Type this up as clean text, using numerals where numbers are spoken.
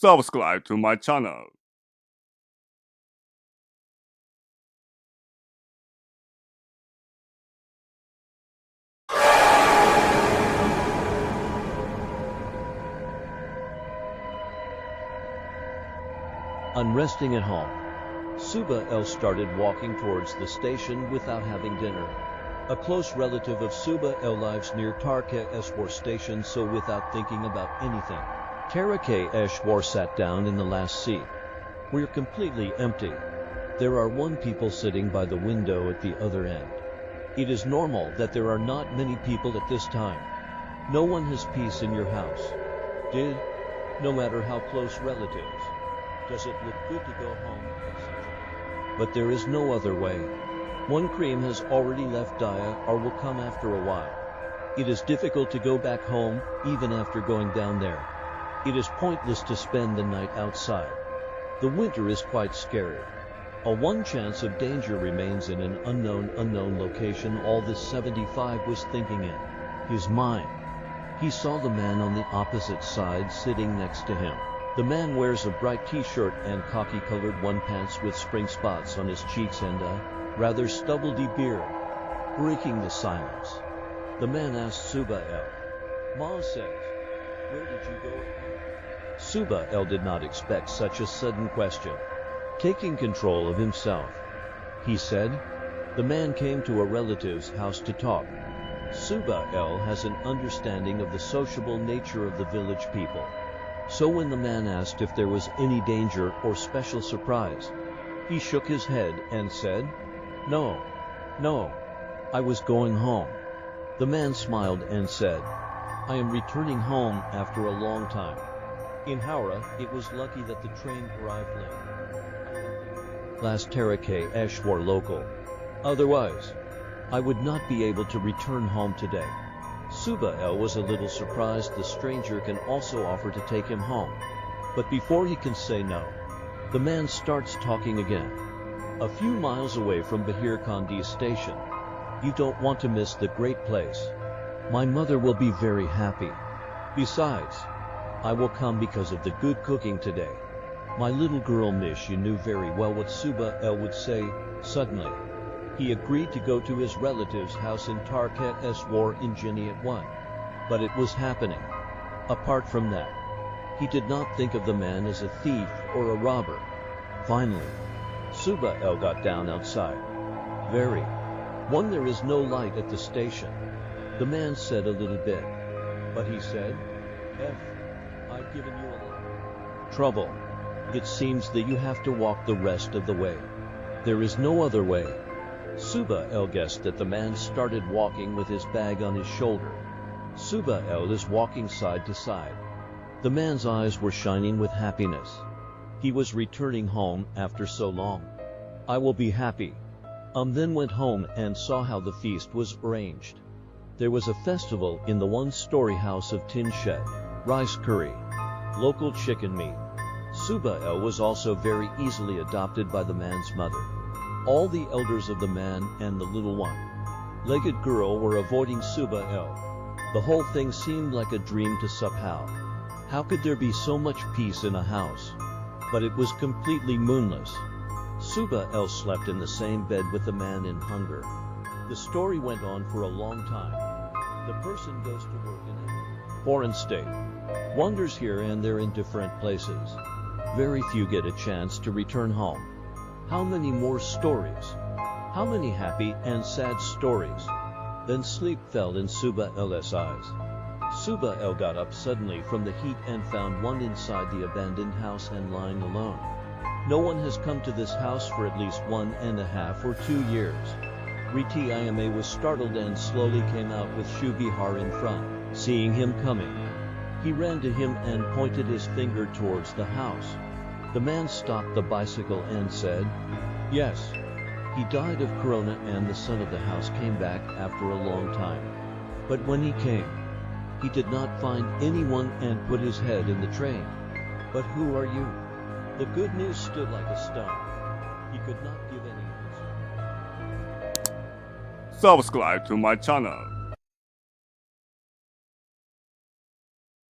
Subscribe to my channel. Unresting at home, Suba El started walking towards the station without having dinner. A close relative of Suba El lives near Tarke-Eshwar station, so without thinking about anything, Tarke-Eshwar sat down in the last seat. We're completely empty. There are one people sitting by the window at the other end. It is normal that there are not many people at this time. No one has peace in your house. No matter how close relatives. Does it look good to go home, etc.? But there is no other way. One cream has already left Daya or will come after a while. It is difficult to go back home, even after going down there. It is pointless to spend the night outside. The winter is quite scary. A one chance of danger remains in an unknown location. All this 75 was thinking in his mind. He saw the man on the opposite side sitting next to him. The man wears a bright t-shirt and khaki-colored one pants with spring spots on his cheeks and a rather stubbledy beard. Breaking the silence, the man asked Suba El. Ma says, "Where did you go?" Suba El did not expect such a sudden question. Taking control of himself, he said, "The man came to a relative's house to talk." Suba El has an understanding of the sociable nature of the village people. So when the man asked if there was any danger or special surprise, he shook his head and said, No, I was going home." The man smiled and said, "I am returning home after a long time. In Howrah, it was lucky that the train arrived late. Last Tarke-Eshwar local. Otherwise, I would not be able to return home today." Suba El was a little surprised the stranger can also offer to take him home. But before he can say no, the man starts talking again. "A few miles away from Bahir Kandi station. You don't want to miss the great place. My mother will be very happy. Besides, I will come because of the good cooking today." My little girl Mish knew very well what Suba El would say. Suddenly, he agreed to go to his relative's house in Tarke-Eshwar in Jiniat 1. But it was happening. Apart from that, he did not think of the man as a thief or a robber. Finally, Suba El got down outside. There is no light at the station. The man said a little bit. But he said, I've given you a lot. Trouble. It seems that you have to walk the rest of the way. There is no other way. Suba El guessed that the man started walking with his bag on his shoulder. Suba El is walking side to side. The man's eyes were shining with happiness. He was returning home after so long. "I will be happy." Then went home and saw how the feast was arranged. There was a festival in the one-story house of tin shed, rice curry, local chicken meat. Suba El was also very easily adopted by the man's mother. All the elders of the man and the little one-legged girl were avoiding Suba El. The whole thing seemed like a dream to somehow. How could there be so much peace in a house? But it was completely moonless. Suba El slept in the same bed with the man in hunger. The story went on for a long time. The person goes to work in a foreign state, wanders here and there in different places. Very few get a chance to return home. How many more stories? How many happy and sad stories? Then sleep fell in Suba El's eyes. Suba El got up suddenly from the heat and found one inside the abandoned house and lying alone. No one has come to this house for at least 1.5 or 2 years. Riti was startled and slowly came out with Shubihar in front. Seeing him coming, he ran to him and pointed his finger towards the house. The man stopped the bicycle and said, "Yes, he died of corona," and the son of the house came back after a long time. But when he came, he did not find anyone and put his head in the train. "But who are you?" The good news stood like a stone. He could not give any answer. Subscribe to my channel.